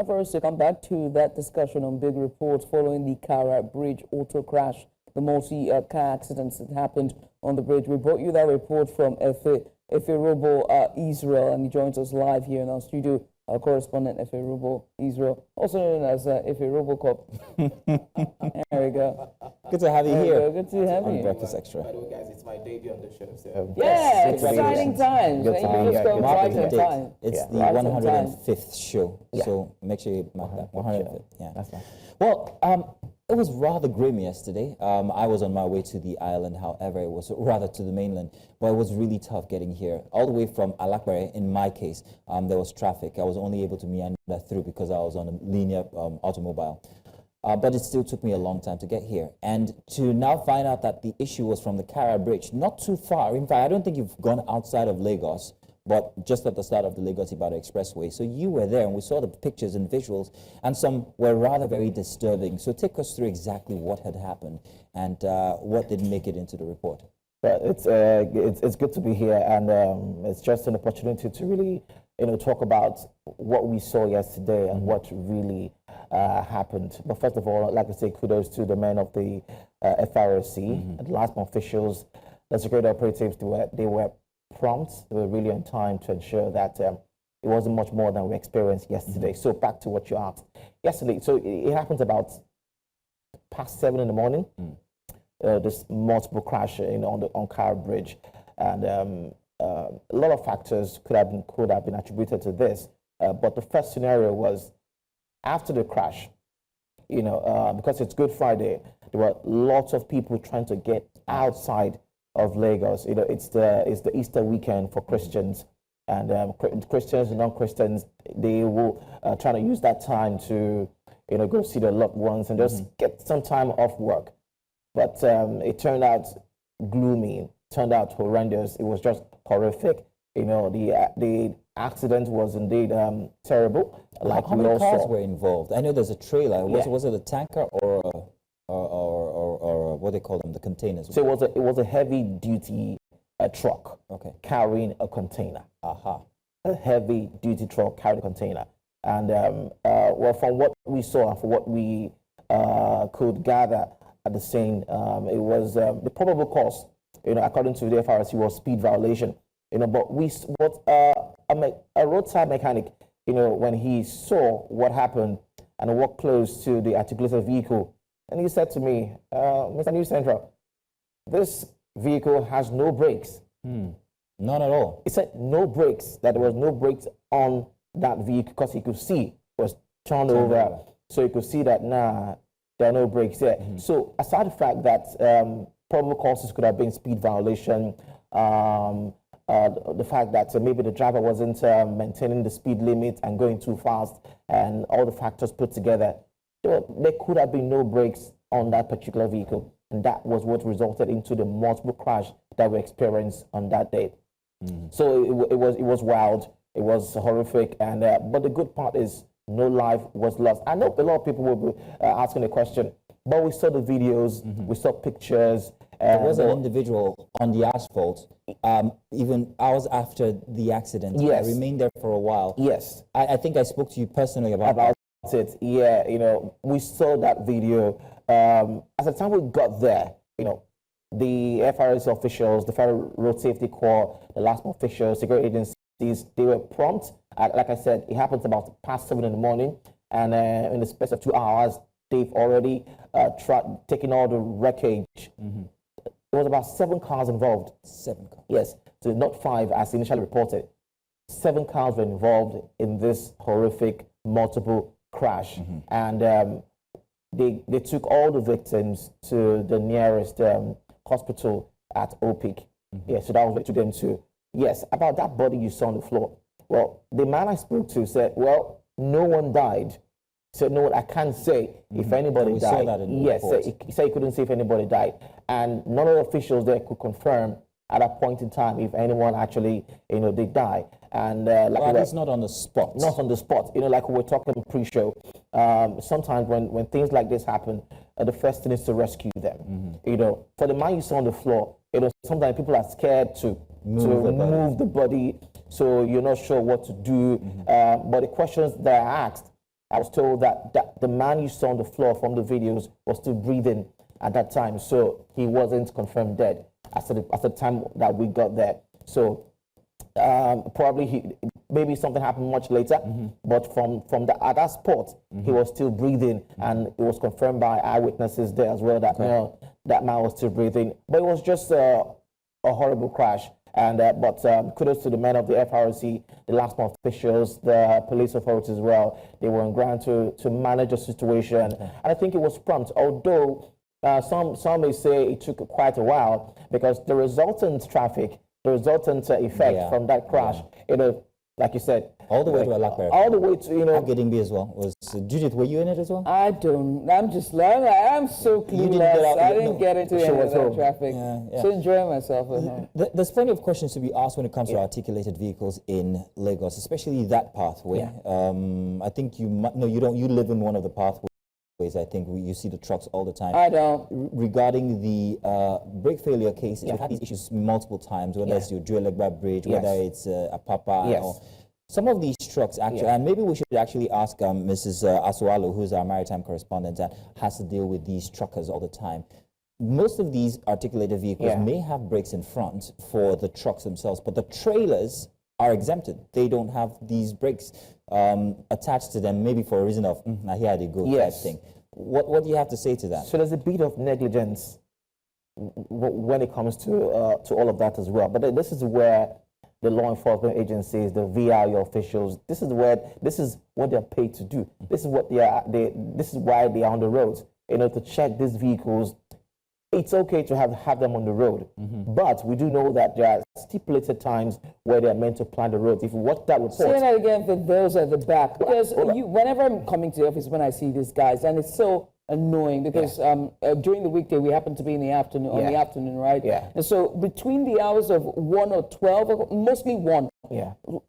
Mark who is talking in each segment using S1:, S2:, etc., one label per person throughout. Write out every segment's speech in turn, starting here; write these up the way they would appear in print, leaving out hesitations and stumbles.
S1: first to come back to that discussion on big reports following the Kara Bridge auto crash, the multi-car accidents that happened on the bridge. We brought you that report from Eferobor, Israel, and he joins us live here in our studio. Our correspondent, Eferobor, Israel, also known as Eferobor Cop. There we go.
S2: Good to have you here.
S1: Good to have you.
S2: Breakfast Extra.
S3: By the way, guys, it's my debut on the show. So
S1: yeah, exciting times.
S2: Good time.
S1: You just got right on time.
S2: It's the 105th show, so make sure you mark that. 105th. Yeah, that's nice. Well, it was rather grim yesterday. I was on my way to the island, however, it was rather to the mainland, but it was really tough getting here. All the way from Alakbare, in my case, there was traffic. I was only able to meander through because I was on a linear automobile. But it still took me a long time to get here. And to now find out that the issue was from the Kara Bridge, not too far. In fact, I don't think you've gone outside of Lagos, but just at the start of the Lagos-Ibadan Expressway. So you were there, and we saw the pictures and visuals, and some were rather very disturbing. So take us through exactly what had happened and what didn't make it into the report.
S3: but it's good to be here, and it's just an opportunity to really, talk about what we saw yesterday and what really happened. But first of all, I'd like to say kudos to the men of the FRSC and the last officials, the security operatives. They were prompt. They were really on time to ensure that it wasn't much more than we experienced yesterday. So back to what you asked yesterday. So it happened about past 7 in the morning. This multiple crash on Kara Bridge, and a lot of factors could have been attributed to this. But the first scenario was after the crash. Because it's Good Friday, there were lots of people trying to get outside of Lagos. It's the Easter weekend for Christians, and Christians and non-Christians, they will try to use that time to go see their loved ones and just get some time off work. But it turned out gloomy, turned out horrendous. It was just horrific. The accident was indeed terrible.
S2: Like how many cars were involved? I know there's a trailer. Was it a tanker or what they call them, the containers?
S3: So it was a heavy duty truck carrying a container. A heavy duty truck carrying a container. And well, from what we saw and from what we could gather at the scene, it was the probable cause, according to the FRSC, was speed violation. But a roadside mechanic, when he saw what happened and walked close to the articulated vehicle, and he said to me, Mr. New Central, this vehicle has no brakes.
S2: None at all.
S3: He said no brakes, that there was no brakes on that vehicle, because he could see it was turned over. So he could see that, there are no brakes there. So aside the fact that probable causes could have been speed violation, the fact that maybe the driver wasn't maintaining the speed limit and going too fast, and all the factors put together, there could have been no brakes on that particular vehicle. And that was what resulted into the multiple crash that we experienced on that day. So it was wild, it was horrific, and but the good part is no life was lost. I know a lot of people will be asking the question, but we saw the videos, we saw pictures.
S2: There was an individual on the asphalt, even hours after the accident.
S3: Yes.
S2: I remained there for a while.
S3: Yes.
S2: I think I spoke to you personally about
S3: it. Yeah, we saw that video. At the time we got there, the FRS officials, the Federal Road Safety Corps, the last officials, security agencies, they were prompt. Like I said, it happened about past 7 in the morning, and in the space of 2 hours, they've already taken all the wreckage. There was about 7 cars involved. 7 cars? Yes, so not 5 as initially reported. 7 cars were involved in this horrific multiple crash, and they took all the victims to the nearest hospital at OPIC. Yeah, so that was what to them too. Yes, about that body you saw on the floor. Well, the man I spoke to said, well, no one died. So no, I can't say if anybody died.
S2: Saw that in the report.
S3: He said he couldn't say if anybody died. And none of the officials there could confirm at that point in time if anyone actually, did die. And
S2: like it's not on the spot.
S3: Not on the spot. Like we were talking pre-show. Sometimes when things like this happen, the first thing is to rescue them. For the man you saw on the floor, sometimes people are scared to move the body, so you're not sure what to do. But the questions that I asked, I was told that the man you saw on the floor from the videos was still breathing at that time, so he wasn't confirmed dead at the time that we got there. So probably maybe something happened much later, but at that spot he was still breathing, and it was confirmed by eyewitnesses there as well that that man was still breathing. But it was just a horrible crash. And but kudos to the men of the FRC, the last month officials, the police authorities as well. They were on ground to manage the situation, and I think it was prompt. Although some may say it took quite a while, because the resultant traffic, the resultant effect from that crash, like you said,
S2: all the way to Alakbere.
S3: All the way to,
S2: Agedingbi as well. Was Judith, were you in it as well?
S1: I don't. I'm just learning. I'm so clueless. I didn't get into any of that traffic. So enjoying myself at home.
S2: There's plenty of questions to be asked when it comes to articulated vehicles in Lagos, especially that pathway. I think you live in one of the pathways. I think you see the trucks all the time.
S1: I don't.
S2: Regarding the brake failure cases, we've had these issues multiple times, whether it's your Eferobor Bridge, whether it's Apapa, or some of these trucks actually, and maybe we should actually ask Mrs. Asualu, who's our maritime correspondent and has to deal with these truckers all the time. Most of these articulated vehicles may have brakes in front for the trucks themselves, but the trailers are exempted. They don't have these brakes attached to them, maybe for a reason of, now here they go type thing. What do you have to say to that?
S3: So there's a bit of negligence when it comes to all of that as well. But this is where the law enforcement agencies, the VIO officials, this is what they're paid to do. This is what this is why they are on the roads, to check these vehicles. It's okay to have them on the road, but we do know that there are stipulated times where they're meant to plan the roads. If you watch that report...
S1: Say that again for those at the back, because whenever I'm coming to the office, when I see these guys, and it's so annoying, because during the weekday, we happen to be in the afternoon, on the afternoon, right? And so between the hours of 1 or 12, mostly 1,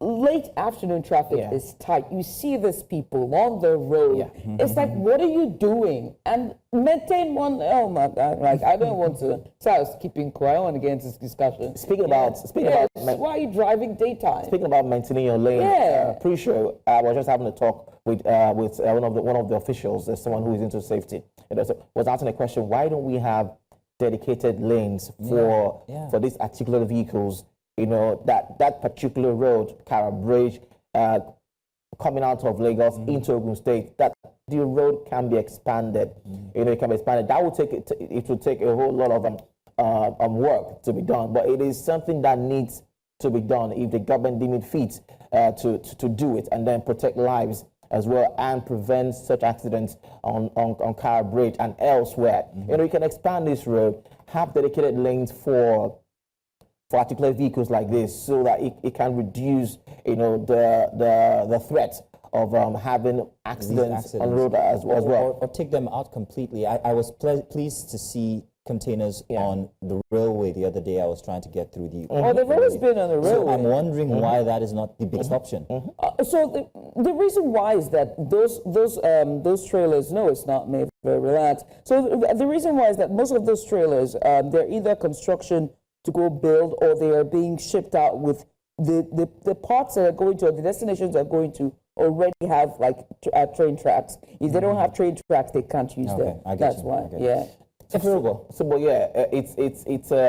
S1: late afternoon traffic is tight. You see these people on the road. It's like, what are you doing? And maintain one, oh my God, like, I don't want to, so I was keeping quiet. I don't want to get into this discussion.
S3: Speaking about,
S1: why are you driving daytime?
S3: Speaking about maintaining your lane, pre-show, I was just having a talk with one of the officials, someone who is into safety. Was asking a question: why don't we have dedicated lanes for these articulated vehicles? That particular road, Kara Bridge, coming out of Lagos into Ogun State, that the road can be expanded. It can be expanded. That will take it will take a whole lot of work to be done, but it is something that needs to be done if the government deem it fit to do it, and then protect lives as well and prevent such accidents on Kara Bridge and elsewhere. You can expand this road, have dedicated lanes for articulated vehicles like this, so that it can reduce, the threat of having accidents on the road as well.
S2: Or take them out completely. I was pleased to see containers on the railway the other day. I was trying to get through the...
S1: they've always been on the railway.
S2: So I'm wondering why that is not the biggest option.
S1: So the reason why is that those trailers, no, it's not made very relaxed. So the reason why is that most of those trailers, they're either construction to go build, or they are being shipped out with the parts that are going to, or the destinations are going to already have like train tracks. If they don't have train tracks, they can't use them. That's why.
S3: So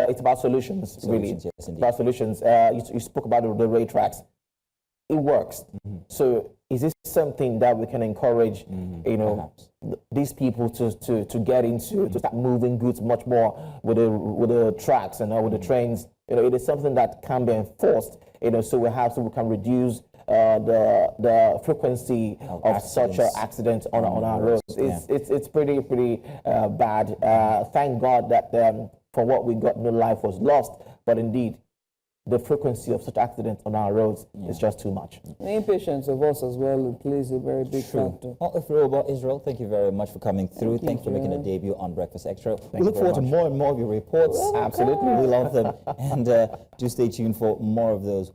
S3: it's about solutions, really.
S2: Yes, indeed.
S3: About solutions. You spoke about the rail tracks. It works. So is this something that we can encourage, these people to get into, to start moving goods much more with the tracks and with the trains? It is something that can be enforced. So we can reduce the frequency of such accidents on our roads. It's pretty bad. Thank God that for what we got, no life was lost. But indeed, the frequency of such accidents on our roads is just too much.
S1: The impatience of us as well plays a very big factor.
S2: Well, Eferobor, Israel, thank you very much for coming through. Thanks for making a debut on Breakfast Extra. We look forward to more and more of your reports.
S3: Absolutely.
S2: We love them. And do stay tuned for more of those.